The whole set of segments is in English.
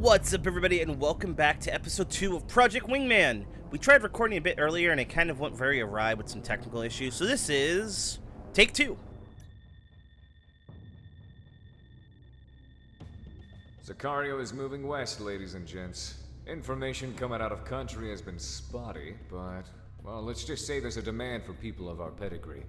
What's up, everybody, and welcome back to episode 2 of Project Wingman. We tried recording a bit earlier and it kind of went very awry with some technical issues, so this is take 2. Sicario is moving west, ladies and gents. Information coming out of country has been spotty, but, well, let's just say there's a demand for people of our pedigree.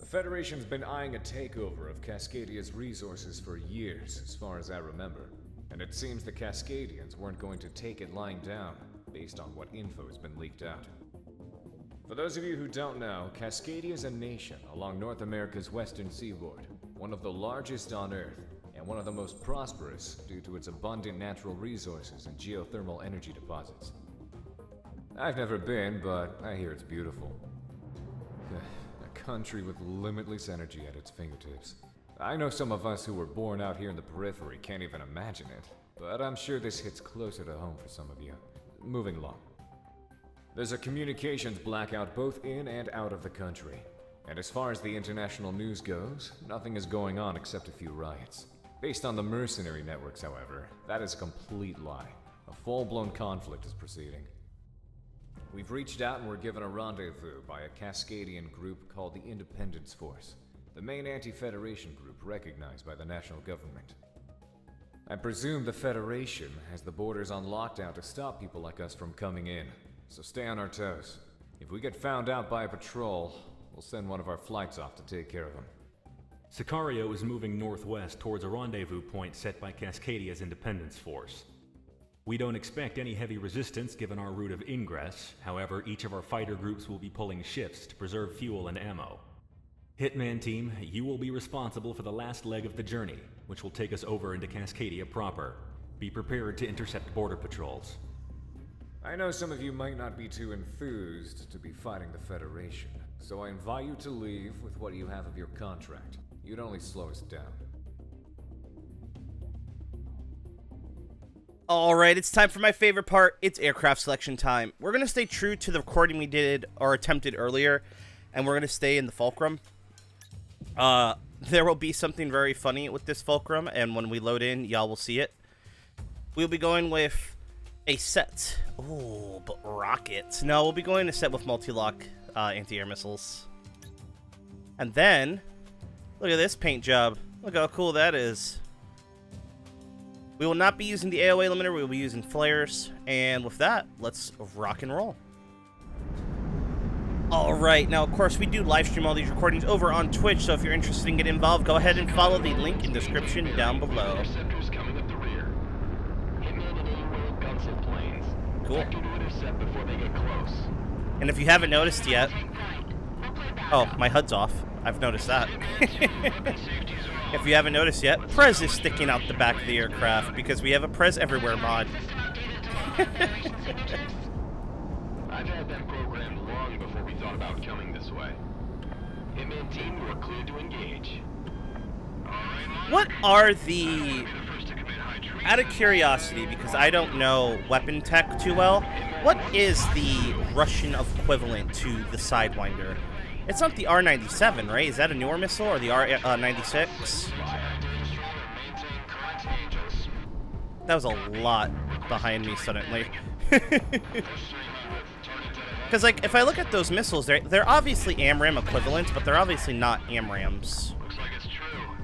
The Federation's been eyeing a takeover of Cascadia's resources for years, as far as I remember. And it seems the Cascadians weren't going to take it lying down, based on what info has been leaked out. For those of you who don't know, Cascadia is a nation along North America's western seaboard, one of the largest on Earth, and one of the most prosperous due to its abundant natural resources and geothermal energy deposits. I've never been, but I hear it's beautiful. A country with limitless energy at its fingertips. I know some of us who were born out here in the periphery can't even imagine it, but I'm sure this hits closer to home for some of you. Moving along. There's a communications blackout both in and out of the country. And as far as the international news goes, nothing is going on except a few riots. Based on the mercenary networks, however, that is a complete lie. A full-blown conflict is proceeding. We've reached out and were given a rendezvous by a Cascadian group called the Independence Force. The main anti-Federation group recognized by the national government. I presume the Federation has the borders on lockdown to stop people like us from coming in, so stay on our toes. If we get found out by a patrol, we'll send one of our flights off to take care of them. Sicario is moving northwest towards a rendezvous point set by Cascadia's Independence Force. We don't expect any heavy resistance given our route of ingress, however, each of our fighter groups will be pulling shifts to preserve fuel and ammo. Hitman team, you will be responsible for the last leg of the journey, which will take us over into Cascadia proper. Be prepared to intercept border patrols. I know some of you might not be too enthused to be fighting the Federation, so I invite you to leave with what you have of your contract. You'd only slow us down. Alright, it's time for my favorite part. It's aircraft selection time. We're going to stay true to the recording we did, or attempted earlier, and we're going to stay in the Fulcrum. There will be something very funny with this Fulcrum, and when we load in, y'all will see it. We'll be going with a set. Oh, but rockets. No, we'll be going to set with multi-lock anti-air missiles. And then, look at this paint job. Look how cool that is. We will not be using the AOA limiter, we will be using flares. And with that, let's rock and roll. Alright, now of course we do live stream all these recordings over on Twitch, so if you're interested in getting involved, go ahead and follow the link in the description down below. Cool. And if you haven't noticed yet... Oh, my HUD's off. I've noticed that. If you haven't noticed yet, Prez is sticking out the back of the aircraft because we have a Prez Everywhere mod. I've had them programmed long before we thought about coming this way. Hitman team, we're cleared to engage. What are the... Out of curiosity, because I don't know weapon tech too well, what is the Russian equivalent to the Sidewinder? It's not the R-97, right? Is that a newer missile, or the R-96? That was a lot behind me suddenly. Because, like, if I look at those missiles, they're obviously AMRAAM equivalents, but they're obviously not AMRAAMs. Looks like it's true.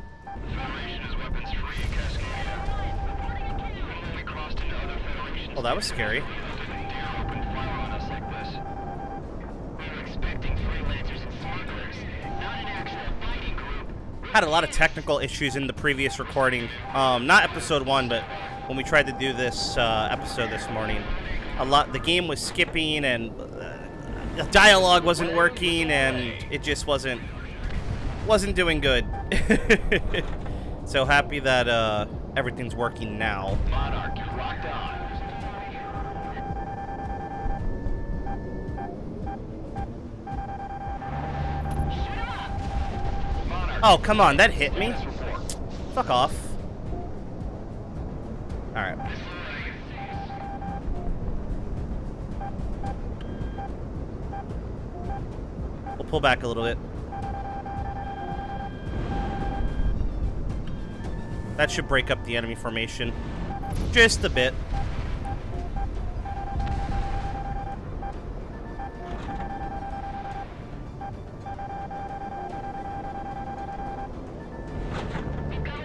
Federation is weapons free in Cascadia. We crossed into other Federation. Oh, that was scary. Open fire on us like this. We were expecting freelancers and smugglers, not an actual fighting group. Had a lot of technical issues in the previous recording. Not episode 1, but when we tried to do this episode this morning. The game was skipping, and the dialogue wasn't working, and it just wasn't doing good. So happy that everything's working now. Monarch, locked on. Oh, come on, that hit me. Fuck off. Alright. We'll pull back a little bit. That should break up the enemy formation. Just a bit.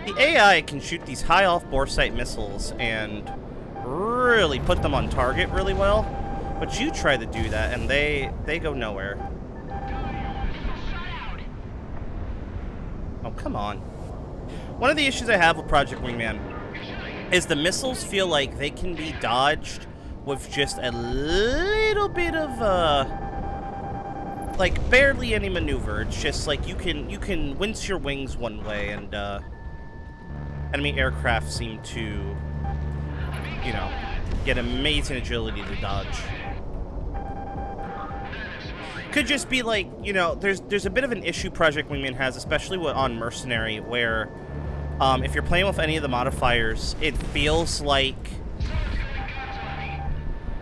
The AI can shoot these high off-bore sight missiles and really put them on target really well, but you try to do that and they go nowhere. Oh, come on. One of the issues I have with Project Wingman is the missiles feel like they can be dodged with just a little bit of like barely any maneuver. It's just like you can wince your wings one way, and enemy aircraft seem to, you know, get amazing agility to dodge. Could just be like, you know, there's a bit of an issue Project Wingman has, especially on Mercenary, where if you're playing with any of the modifiers, it feels like...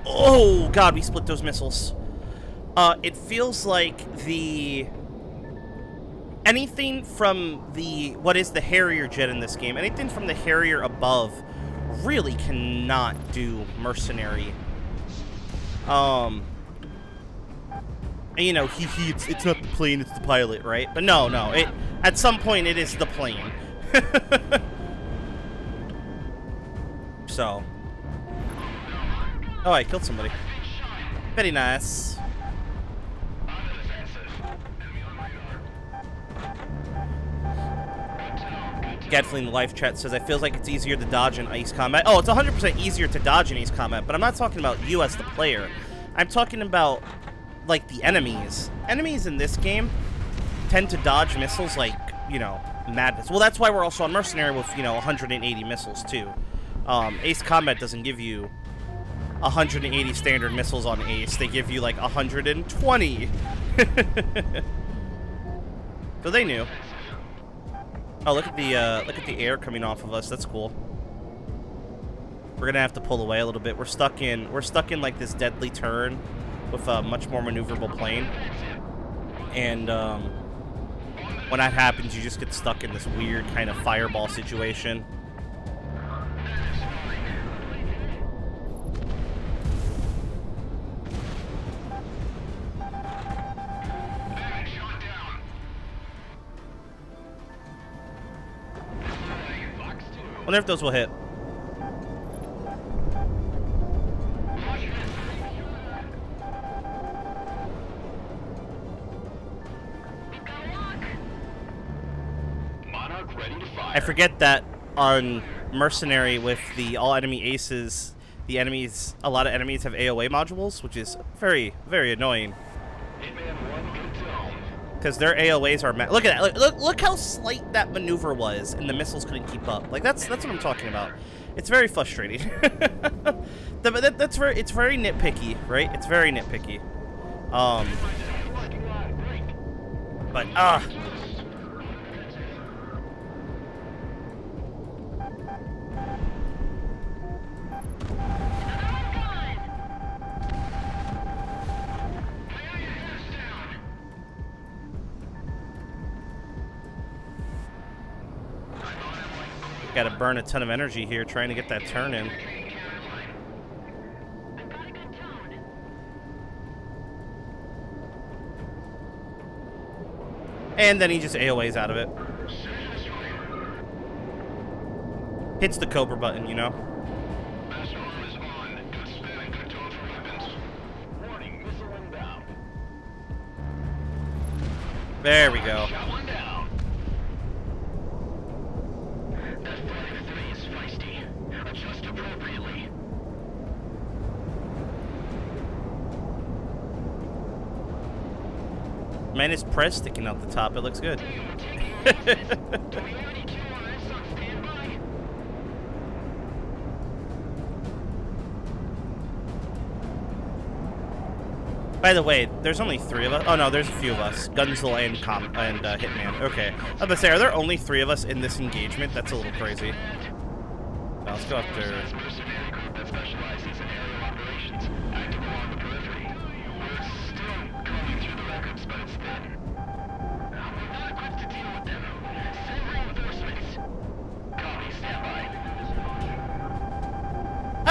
Oh, God, we split those missiles. It feels like anything from what is the Harrier jet in this game, anything from the Harrier above really cannot do Mercenary. You know, it's not the plane, it's the pilot, right? But no, at some point it is the plane. So. Oh, I killed somebody. Very nice. Gadfley in the live chat says, I feel like it's easier to dodge in ice combat. Oh, it's 100% easier to dodge in ice combat, but I'm not talking about you as the player. I'm talking about, like, the enemies. Enemies in this game tend to dodge missiles like, you know, madness. Well, that's why we're also on Mercenary with, you know, 180 missiles, too. Ace Combat doesn't give you 180 standard missiles on Ace. They give you, like, 120. So they knew. Oh, look at the air coming off of us. That's cool. We're gonna have to pull away a little bit. We're stuck in like this deadly turn with a much more maneuverable plane. And when that happens, you just get stuck in this weird kind of fireball situation. Wonder if those will hit. I forget that on Mercenary with the all enemy aces, a lot of enemies have AOA modules, which is very, very annoying. Because their AOAs are look at that! Look how slight that maneuver was, and the missiles couldn't keep up. Like that's what I'm talking about. It's very frustrating. It's very nitpicky, right? It's very nitpicky. But gotta burn a ton of energy here trying to get that turn in. And then he just AOAs out of it. Hits the Cobra button, you know? There we go. Minus press sticking out the top, it looks good. By the way, there's only 3 of us. Oh no, there's a few of us. Gunzel and Hitman. Okay. I was gonna say, are there only 3 of us in this engagement? That's a little crazy. Now, let's go after...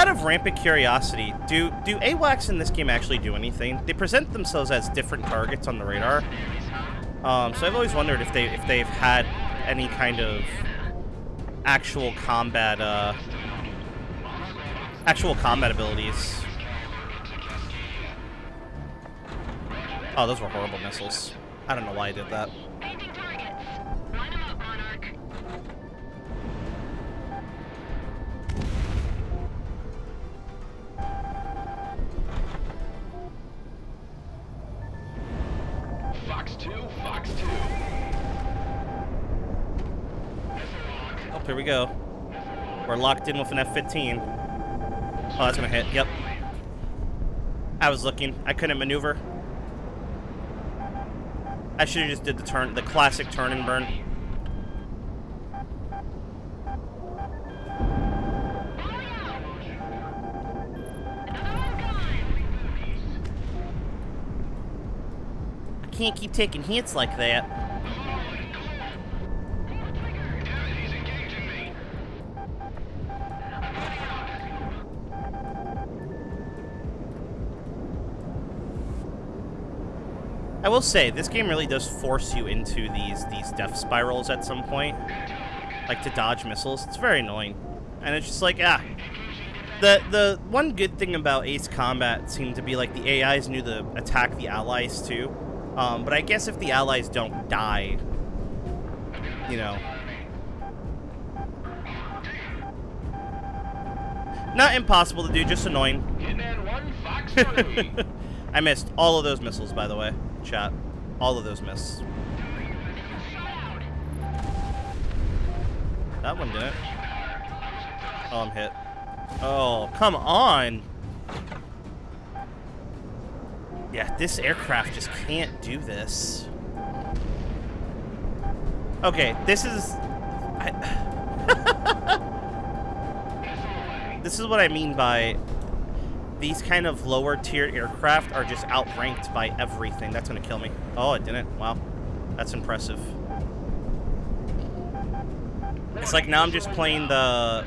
out of rampant curiosity, do AWACS in this game actually do anything? They present themselves as different targets on the radar. So I've always wondered if they've had any kind of actual combat abilities. Oh, those were horrible missiles. I don't know why I did that. Painting targets. Line 'em up, Monarch. Fox 2, Fox 2. Oh, here we go. We're locked in with an F-15. Oh, that's gonna hit. Yep. I was looking. I couldn't maneuver. I should have just did the classic turn and burn. I can't keep taking hits like that. I will say, this game really does force you into these death spirals at some point. Like, to dodge missiles. It's very annoying. And it's just like, The one good thing about Ace Combat seemed to be, like, the AIs knew to attack the allies, too. But I guess if the allies don't die, you know. Not impossible to do, just annoying. I missed all of those missiles, by the way. Chat. All of those missed. That one didn't. Oh, I'm hit. Oh, come on! Yeah, this aircraft just can't do this. Okay, this is... This is what I mean by... These kind of lower tier aircraft are just outranked by everything. That's gonna kill me. Oh, it didn't. Wow. That's impressive. It's like now I'm just playing the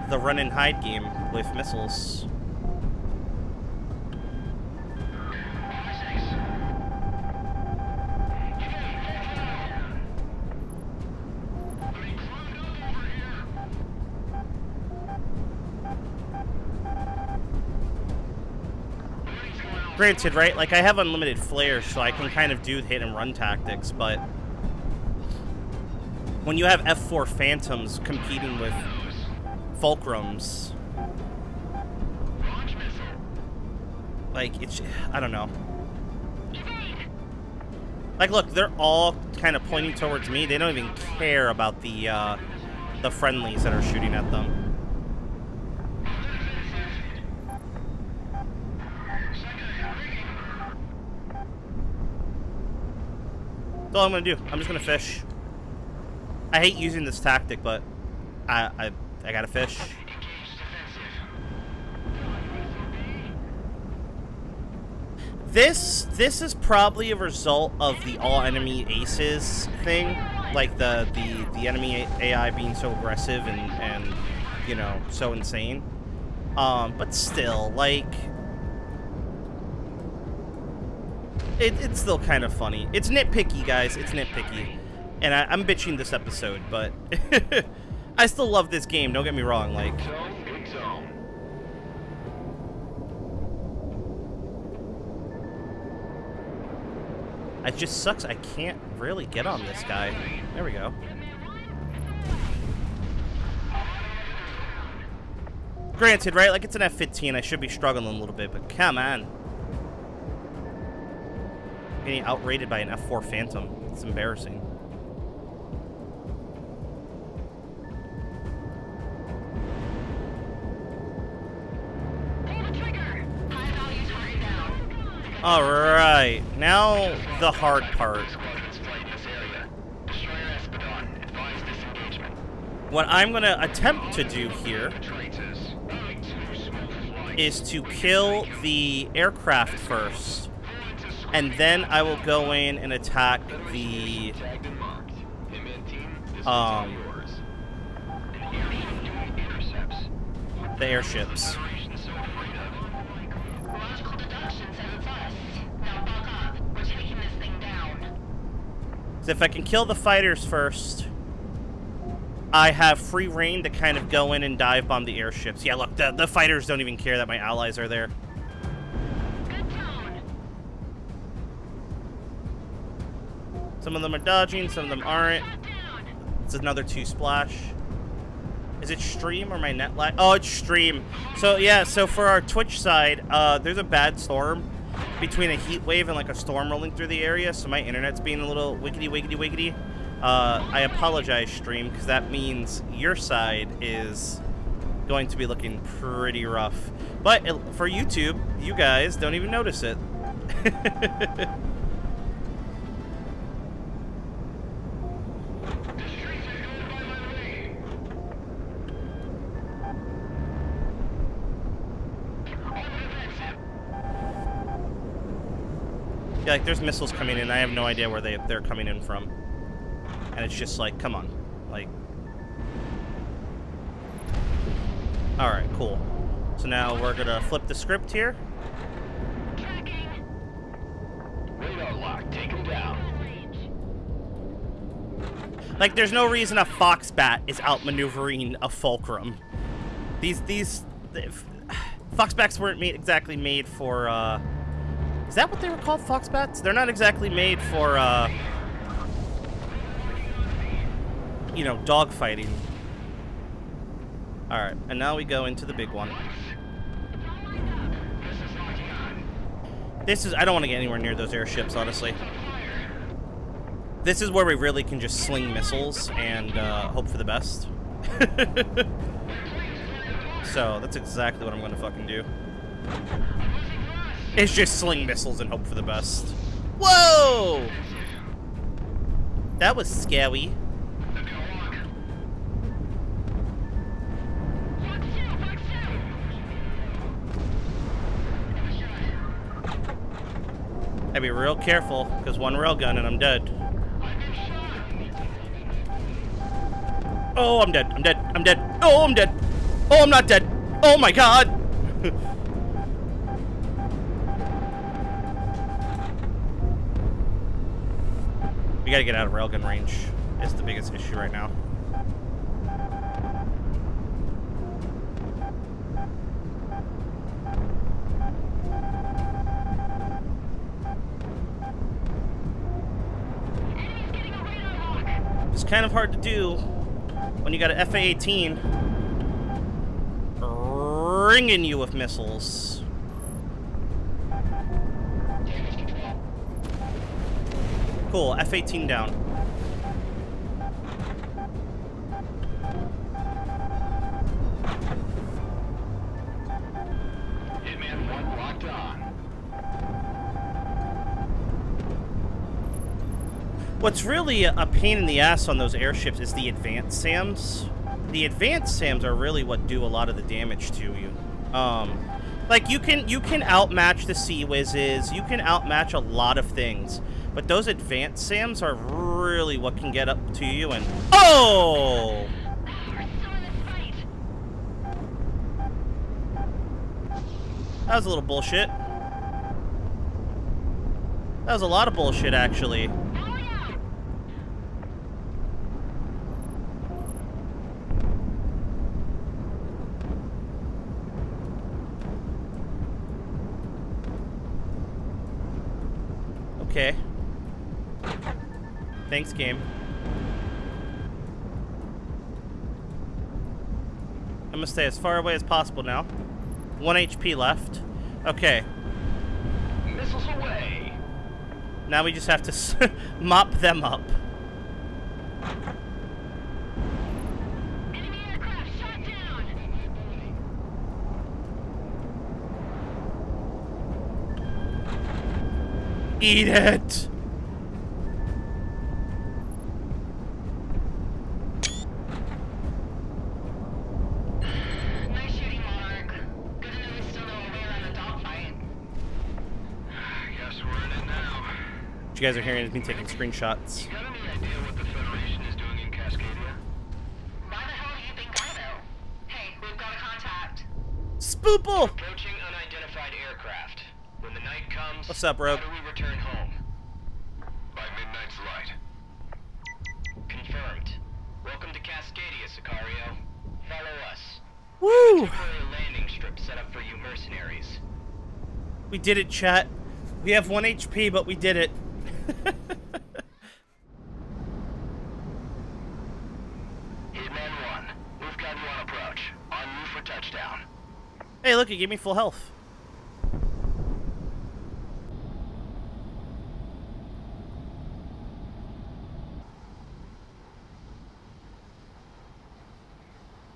run and hide game with missiles. Granted, right, like I have unlimited flares, so I can kind of do hit and run tactics, but when you have F4 Phantoms competing with Fulcrums, like, it's, I don't know. Like, look, they're all kind of pointing towards me. They don't even care about the friendlies that are shooting at them. That's all I'm gonna do. I'm just gonna fish. I hate using this tactic, but I gotta fish. This is probably a result of the all enemy aces thing, like the enemy AI being so aggressive and you know, so insane. But still, like, it's still kind of funny. It's nitpicky, guys. It's nitpicky. And I'm bitching this episode, but I still love this game. Don't get me wrong. Like, it just sucks. I can't really get on this guy. There we go. Granted, right? Like, it's an F-15. I should be struggling a little bit, but come on. Getting outrated by an F4 Phantom. It's embarrassing. Alright, now the hard part. What I'm going to attempt to do here is to kill the aircraft first, and then I will go in and attack the airships. Logical deduction says it's us. Now buck up. We're taking this thing down. So if I can kill the fighters first, I have free reign to kind of go in and dive bomb the airships. Yeah, look, the fighters don't even care that my allies are there. Good tone. Some of them are dodging, some of them aren't. Shot down. It's another 2 splash. Is it stream or my net lag? Oh, it's stream. So yeah, so for our Twitch side, there's a bad storm between a heat wave and like a storm rolling through the area, so my internet's being a little wiggity. I apologize, stream, because that means your side is going to be looking pretty rough. But for YouTube, you guys don't even notice it. Yeah, like there's missiles coming in. I have no idea where they're coming in from. And it's just like, come on. Like. Alright, cool. So now we're gonna flip the script here. Tracking. Radar lock, take him down. Like, there's no reason a Foxbat is outmaneuvering a Fulcrum. Foxbats weren't exactly made for, is that what they were called, Foxbats? They're not exactly made for, you know, dogfighting. Alright, and now we go into the big one. I don't want to get anywhere near those airships, honestly. This is where we really can just sling missiles and hope for the best. So, that's exactly what I'm going to fucking do. It's just sling missiles and hope for the best. Whoa! That was scary. I'd be real careful, because one railgun and I'm dead. Oh, I'm dead. I'm dead. I'm dead. Oh, I'm dead. Oh, I'm not dead. Oh my god! We gotta get out of railgun range. It's the biggest issue right now. It's kind of hard to do when you got an FA-18 ringing you with missiles. Cool, F-18 down. Hitman 1 locked on. What's really a pain in the ass on those airships is the advanced SAMs. The advanced SAMs are really what do a lot of the damage to you. Like you can outmatch the Sea Whizzes, you can outmatch a lot of things, but those advanced SAMs are really what can get up to you and oh! That was a little bullshit. That was a lot of bullshit, actually. Okay. Thanks, game. I'm gonna stay as far away as possible now. 1 HP left. Okay. Missiles away. Now we just have to mop them up. Enemy aircraft shot down. Eat it! Nice shooting, Monarch. Good to know we still know a way around a dogfight. Guess we're in it now. What you guys are hearing is me taking screenshots. Got any idea what the Federation is doing in Cascadia? Why the hell do you think I know? Hey, we've got a contact. Spoople! Approaching unidentified aircraft. comes. What's up, Rogue? How do we return home? By midnight's light. Confirmed. Welcome to Cascadia, Sicario. Follow us. Woo! Temporary landing strip set up for you mercenaries. We did it, chat. We have 1 HP, but we did it. Hitman 1, move Cad 1 approach. On you for touchdown. Hey, look, it gave me full health.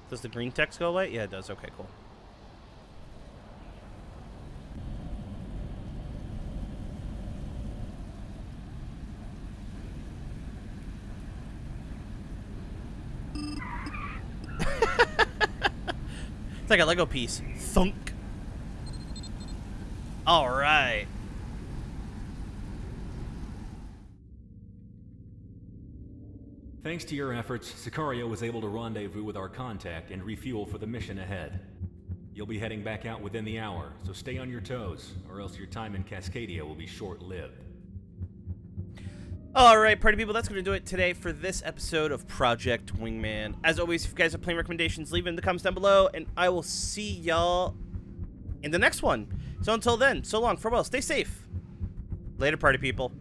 Does the green text go away? Yeah, it does. Okay, cool. It's like a Lego piece. Thunk. All right. Thanks to your efforts, Sicario was able to rendezvous with our contact and refuel for the mission ahead. You'll be heading back out within the hour, so stay on your toes, or else your time in Cascadia will be short-lived. Alright, party people, that's going to do it today for this episode of Project Wingman. As always, if you guys have playing recommendations, leave them in the comments down below, and I will see y'all in the next one. So until then, so long, farewell, stay safe. Later, party people.